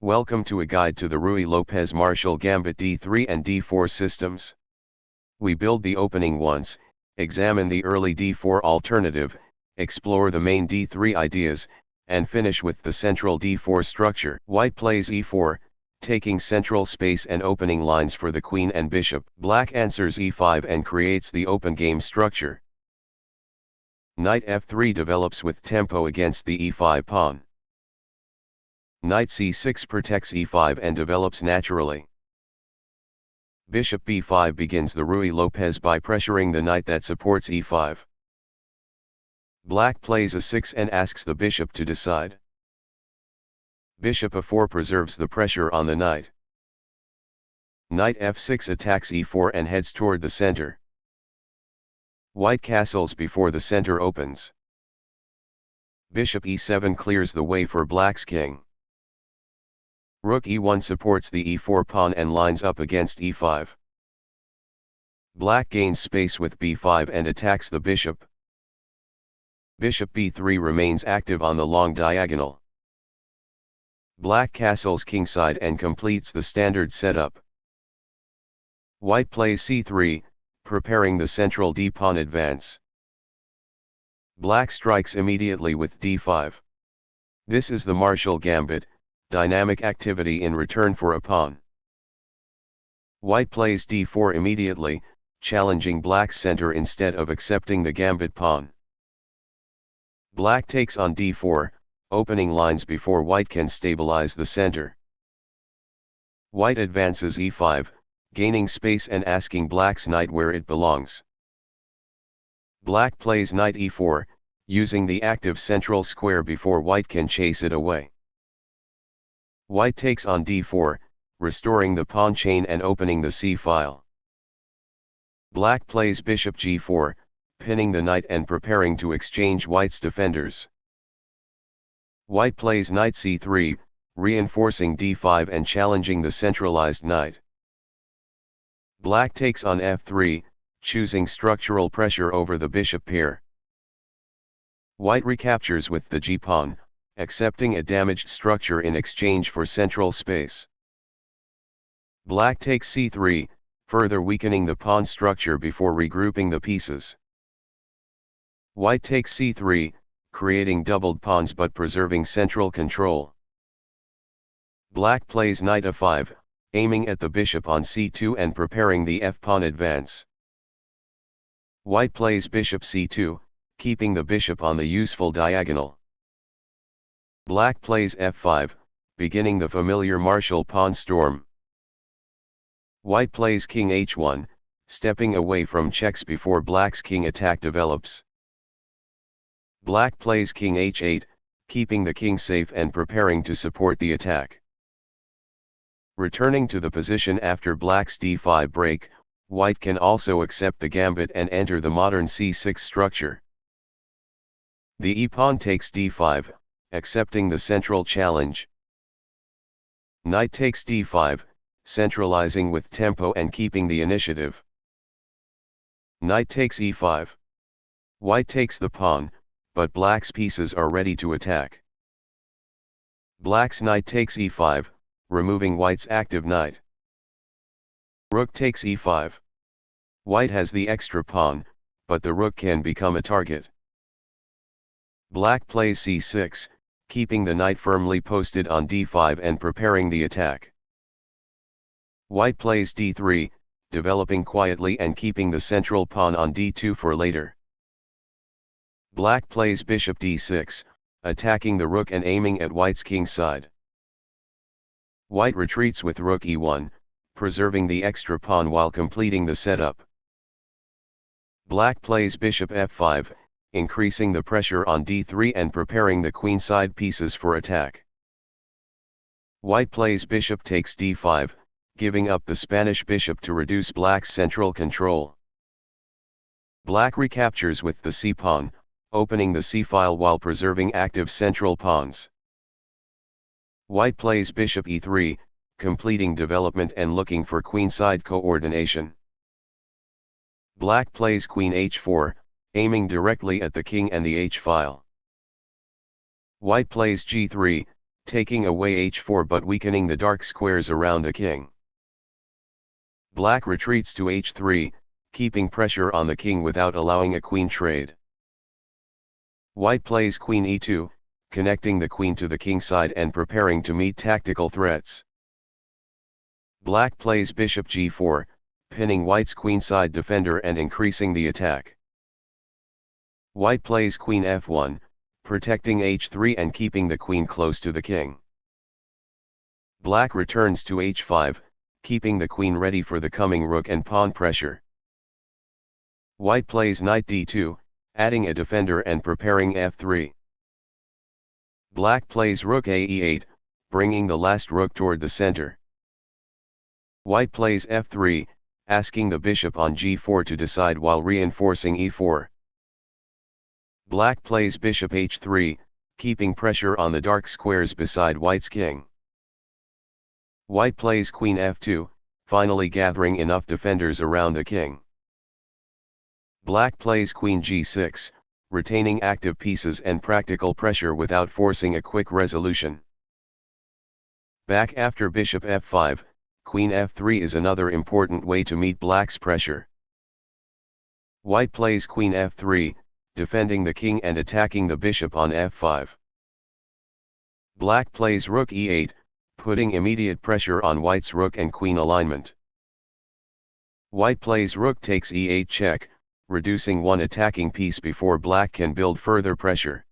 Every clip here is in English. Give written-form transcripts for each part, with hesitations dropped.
Welcome to a guide to the Ruy Lopez Martial Gambit D3 and D4 systems. We build the opening once, examine the early D4 alternative, explore the main D3 ideas, and finish with the central D4 structure. White plays E4, taking central space and opening lines for the queen and bishop. Black answers E5 and creates the open game structure. Knight F3 develops with tempo against the E5 pawn. Knight C6 protects E5 and develops naturally. Bishop B5 begins the Ruy Lopez by pressuring the knight that supports E5. Black plays A6 and asks the bishop to decide. Bishop A4 preserves the pressure on the knight. Knight F6 attacks E4 and heads toward the center. White castles before the center opens. Bishop E7 clears the way for Black's king. Rook E1 supports the E4 pawn and lines up against E5. Black gains space with B5 and attacks the bishop. Bishop B3 remains active on the long diagonal. Black castles kingside and completes the standard setup. White plays C3, preparing the central D-pawn advance. Black strikes immediately with D5. This is the martial gambit, dynamic activity in return for a pawn. White plays D4 immediately, challenging Black's center instead of accepting the gambit pawn. Black takes on D4, opening lines before White can stabilize the center. White advances E5, gaining space and asking Black's knight where it belongs. Black plays Knight E4, using the active central square before White can chase it away. White takes on D4, restoring the pawn chain and opening the C-file. Black plays Bishop G4, pinning the knight and preparing to exchange White's defenders. White plays Knight C3, reinforcing D5 and challenging the centralized knight. Black takes on F3, choosing structural pressure over the bishop pair. White recaptures with the G-pawn, accepting a damaged structure in exchange for central space. Black takes C3, further weakening the pawn structure before regrouping the pieces. White takes C3, creating doubled pawns but preserving central control. Black plays Knight A5, aiming at the bishop on C2 and preparing the F-pawn advance. White plays Bishop C2, keeping the bishop on the useful diagonal. Black plays F5, beginning the familiar martial pawn storm. White plays King H1, stepping away from checks before Black's king attack develops. Black plays King H8, keeping the king safe and preparing to support the attack. Returning to the position after Black's D5 break, White can also accept the gambit and enter the modern C6 structure. The E-pawn takes D5, accepting the central challenge. Knight takes D5, centralizing with tempo and keeping the initiative. Knight takes E5. White takes the pawn, but Black's pieces are ready to attack. Black's knight takes E5, removing White's active knight. Rook takes E5. White has the extra pawn, but the rook can become a target. Black plays C6, keeping the knight firmly posted on D5 and preparing the attack. White plays D3, developing quietly and keeping the central pawn on D2 for later. Black plays Bishop D6, attacking the rook and aiming at White's king side. White retreats with Rook E1, preserving the extra pawn while completing the setup. Black plays Bishop F5, increasing the pressure on D3 and preparing the queenside pieces for attack. White plays Bishop takes D5, giving up the Spanish bishop to reduce Black's central control. Black recaptures with the C-pawn, opening the C-file while preserving active central pawns. White plays Bishop E3, completing development and looking for queenside coordination. Black plays Queen H4, aiming directly at the king and the H-file. White plays G3, taking away h4 but weakening the dark squares around the king. Black retreats to h3, keeping pressure on the king without allowing a queen trade. White plays queen e2, connecting the queen to the king side and preparing to meet tactical threats. Black plays bishop g4, pinning white's queenside defender and increasing the attack. White plays queen f1, protecting h3 and keeping the queen close to the king. Black returns to h5, keeping the queen ready for the coming rook and pawn pressure. White plays knight d2, adding a defender and preparing f3. Black plays rook a e8, bringing the last rook toward the center. White plays f3, asking the bishop on g4 to decide while reinforcing e4. Black plays bishop h3, keeping pressure on the dark squares beside white's king. White plays queen f2, finally gathering enough defenders around the king. Black plays queen g6, retaining active pieces and practical pressure without forcing a quick resolution. Back after bishop f5, queen f3 is another important way to meet black's pressure. White plays queen f3, defending the king and attacking the bishop on f5. Black plays rook e8, putting immediate pressure on white's rook and queen alignment. White plays rook takes e8 check, reducing one attacking piece before black can build further pressure.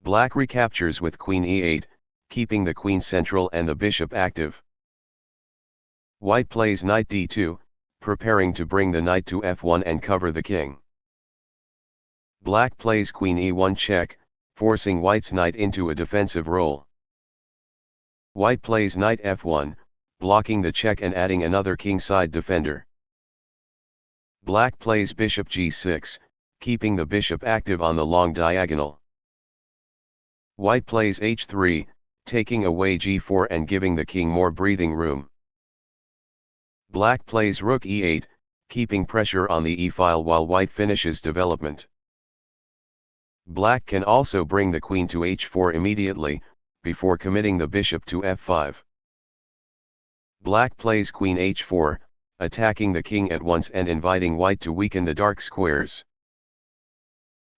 Black recaptures with queen e8, keeping the queen central and the bishop active. White plays knight d2, preparing to bring the knight to f1 and cover the king. Black plays queen e1 check, forcing white's knight into a defensive role. White plays knight f1, blocking the check and adding another kingside defender. Black plays bishop g6, keeping the bishop active on the long diagonal. White plays h3, taking away g4 and giving the king more breathing room. Black plays rook e8, keeping pressure on the e-file while white finishes development. Black can also bring the queen to h4 immediately, before committing the bishop to f5. Black plays queen h4, attacking the king at once and inviting white to weaken the dark squares.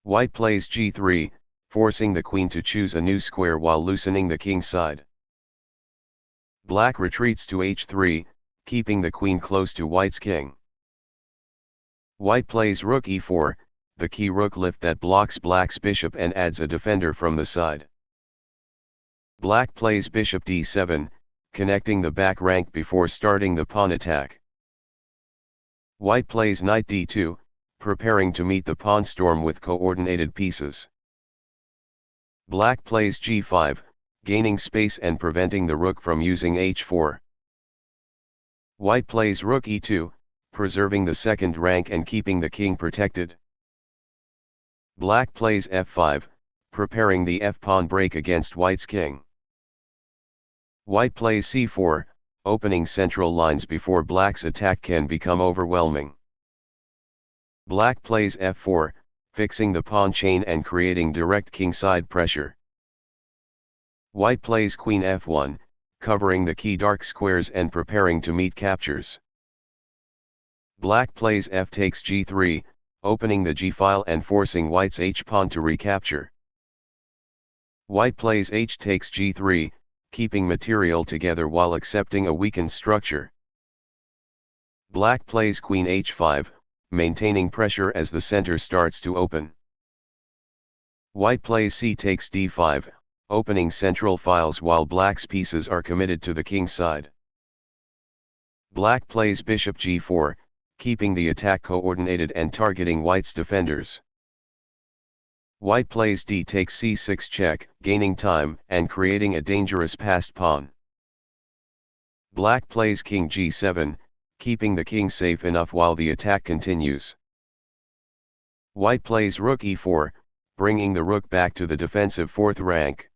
White plays g3, forcing the queen to choose a new square while loosening the king side. Black retreats to h3, keeping the queen close to white's king. White plays rook e4, the key rook lift that blocks black's bishop and adds a defender from the side. Black plays bishop d7, connecting the back rank before starting the pawn attack. White plays knight d2, preparing to meet the pawn storm with coordinated pieces. Black plays g5, gaining space and preventing the rook from using h4. White plays rook e2, preserving the second rank and keeping the king protected. Black plays f5, preparing the f-pawn break against white's king. White plays c4, opening central lines before black's attack can become overwhelming. Black plays f4, fixing the pawn chain and creating direct kingside pressure. White plays queen f1, covering the key dark squares and preparing to meet captures. Black plays f takes g3, opening the g-file and forcing white's h-pawn to recapture. White plays h takes g3, keeping material together while accepting a weakened structure. Black plays queen h5, maintaining pressure as the center starts to open. White plays c takes d5, opening central files while black's pieces are committed to the king side. Black plays bishop g4, keeping the attack coordinated and targeting white's defenders. White plays d takes c6 check, gaining time and creating a dangerous passed pawn. Black plays king g7, keeping the king safe enough while the attack continues. White plays rook e4, bringing the rook back to the defensive fourth rank.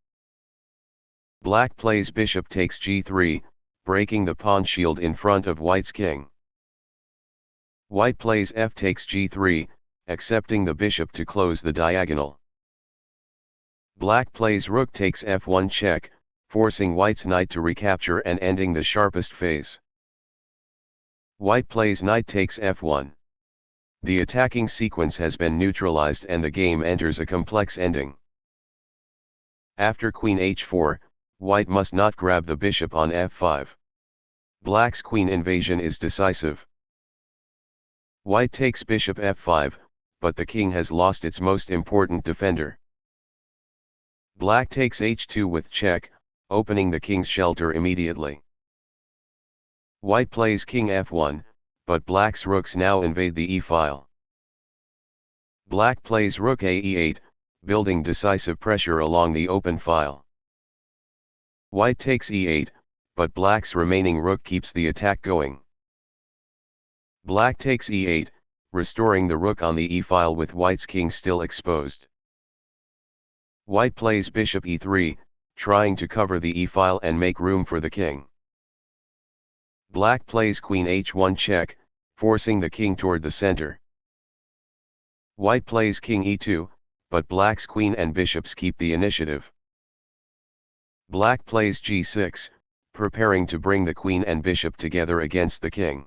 Black plays bishop takes g3, breaking the pawn shield in front of white's king. White plays f takes g3, accepting the bishop to close the diagonal. Black plays rook takes f1 check, forcing white's knight to recapture and ending the sharpest phase. White plays knight takes f1. The attacking sequence has been neutralized and the game enters a complex ending. After queen h4, white must not grab the bishop on f5. Black's queen invasion is decisive. White takes bishop f5, but the king has lost its most important defender. Black takes h2 with check, opening the king's shelter immediately. White plays king f1, but black's rooks now invade the e-file. Black plays rook a e8, building decisive pressure along the open file. White takes e8, but black's remaining rook keeps the attack going. Black takes e8, restoring the rook on the e-file with white's king still exposed. White plays bishop e3, trying to cover the e-file and make room for the king. Black plays queen h1 check, forcing the king toward the center. White plays king e2, but black's queen and bishops keep the initiative. Black plays g6, preparing to bring the queen and bishop together against the king.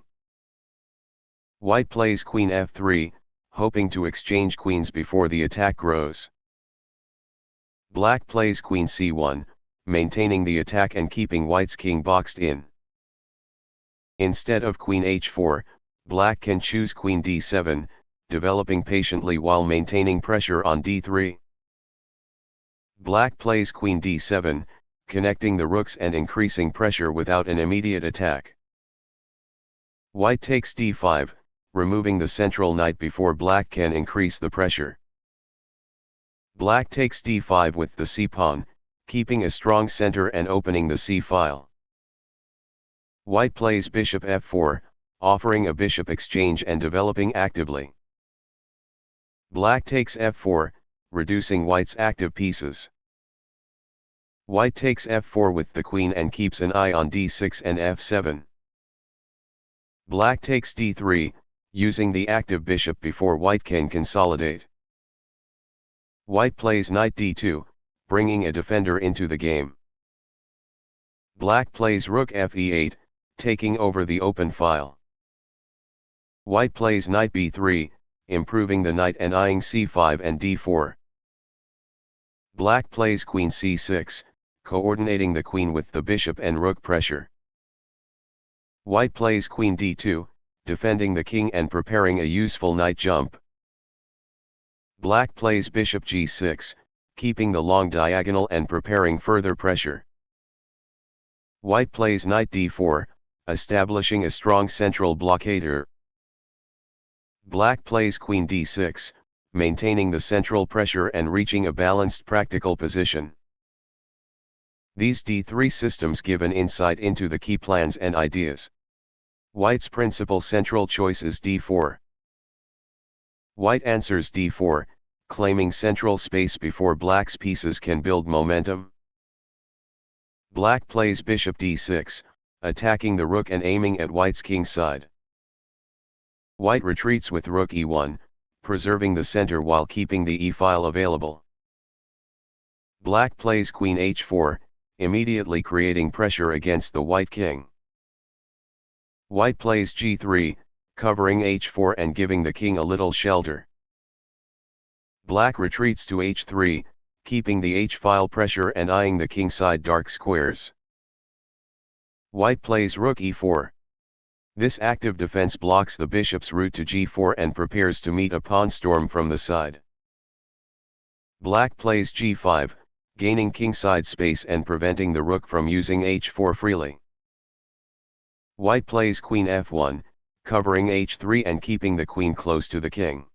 White plays queen f3, hoping to exchange queens before the attack grows. Black plays queen c1, maintaining the attack and keeping white's king boxed in. Instead of queen h4, black can choose queen d7, developing patiently while maintaining pressure on d3. Black plays queen d7, connecting the rooks and increasing pressure without an immediate attack. White takes d5, removing the central knight before black can increase the pressure. Black takes d5 with the c-pawn, keeping a strong center and opening the c-file. White plays bishop f4, offering a bishop exchange and developing actively. Black takes f4, reducing white's active pieces. White takes f4 with the queen and keeps an eye on d6 and f7. Black takes d3, using the active bishop before white can consolidate. White plays knight d2, bringing a defender into the game. Black plays rook fe8, taking over the open file. White plays knight b3, improving the knight and eyeing c5 and d4. Black plays queen c6, coordinating the queen with the bishop and rook pressure. White plays queen d2, defending the king and preparing a useful knight jump. Black plays bishop g6, keeping the long diagonal and preparing further pressure. White plays knight d4, establishing a strong central blockader. Black plays queen d6, maintaining the central pressure and reaching a balanced practical position. These d3 systems give an insight into the key plans and ideas. White's principal central choice is d4. White answers d4, claiming central space before black's pieces can build momentum. Black plays bishop d6, attacking the rook and aiming at white's king side. White retreats with rook e1, preserving the center while keeping the e-file available. Black plays queen h4, immediately creating pressure against the white king. White plays g3, covering h4 and giving the king a little shelter. Black retreats to h3, keeping the h-file pressure and eyeing the kingside dark squares. White plays rook e4. This active defense blocks the bishop's route to g4 and prepares to meet a pawn storm from the side. Black plays g5, gaining kingside space and preventing the rook from using h4 freely. White plays queen f1, covering h3 and keeping the queen close to the king.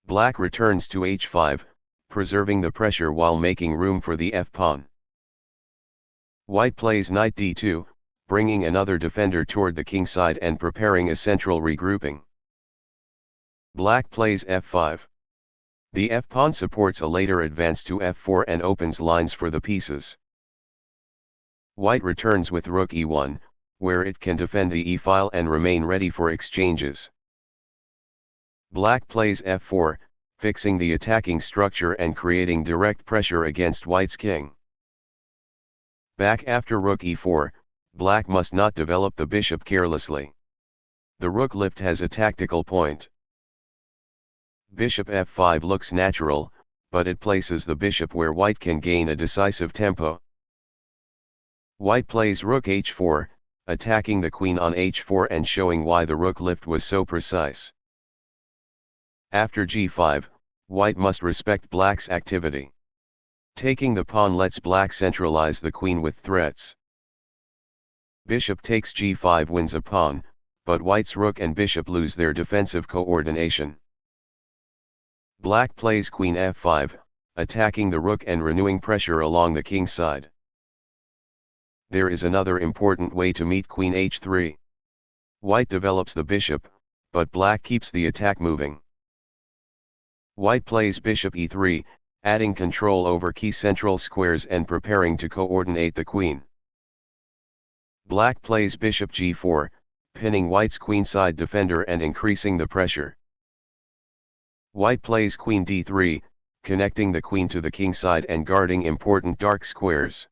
Black returns to h5, preserving the pressure while making room for the f-pawn. White plays knight d2, bringing another defender toward the kingside and preparing a central regrouping. Black plays f5. The f-pawn supports a later advance to f4 and opens lines for the pieces. White returns with rook e1, where it can defend the e-file and remain ready for exchanges. Black plays f4, fixing the attacking structure and creating direct pressure against white's king. Back after rook e4, black must not develop the bishop carelessly. The rook lift has a tactical point. Bishop f5 looks natural, but it places the bishop where white can gain a decisive tempo. White plays rook h4, attacking the queen on h4 and showing why the rook lift was so precise. After g5, white must respect black's activity. Taking the pawn lets black centralize the queen with threats. Bishop takes g5 wins a pawn, but white's rook and bishop lose their defensive coordination. Black plays queen f5, attacking the rook and renewing pressure along the king's side. There is another important way to meet queen h3. White develops the bishop, but black keeps the attack moving. White plays bishop e3, adding control over key central squares and preparing to coordinate the queen. Black plays bishop g4, pinning white's queenside defender and increasing the pressure. White plays queen d3, connecting the queen to the kingside and guarding important dark squares.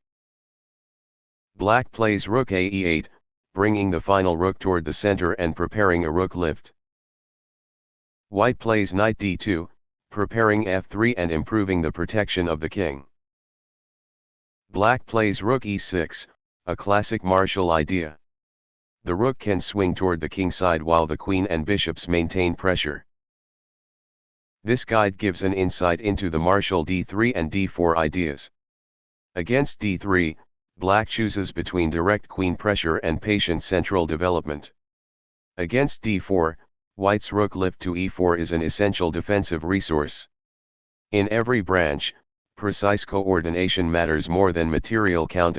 Black plays rook a e8, bringing the final rook toward the center and preparing a rook lift. White plays knight d2, preparing f3 and improving the protection of the king. Black plays rook e6, a classic martial idea. The rook can swing toward the kingside while the queen and bishops maintain pressure. This guide gives an insight into the martial d3 and d4 ideas. Against d3, black chooses between direct queen pressure and patient central development. Against d4, white's rook lift to e4 is an essential defensive resource. In every branch, precise coordination matters more than material counting.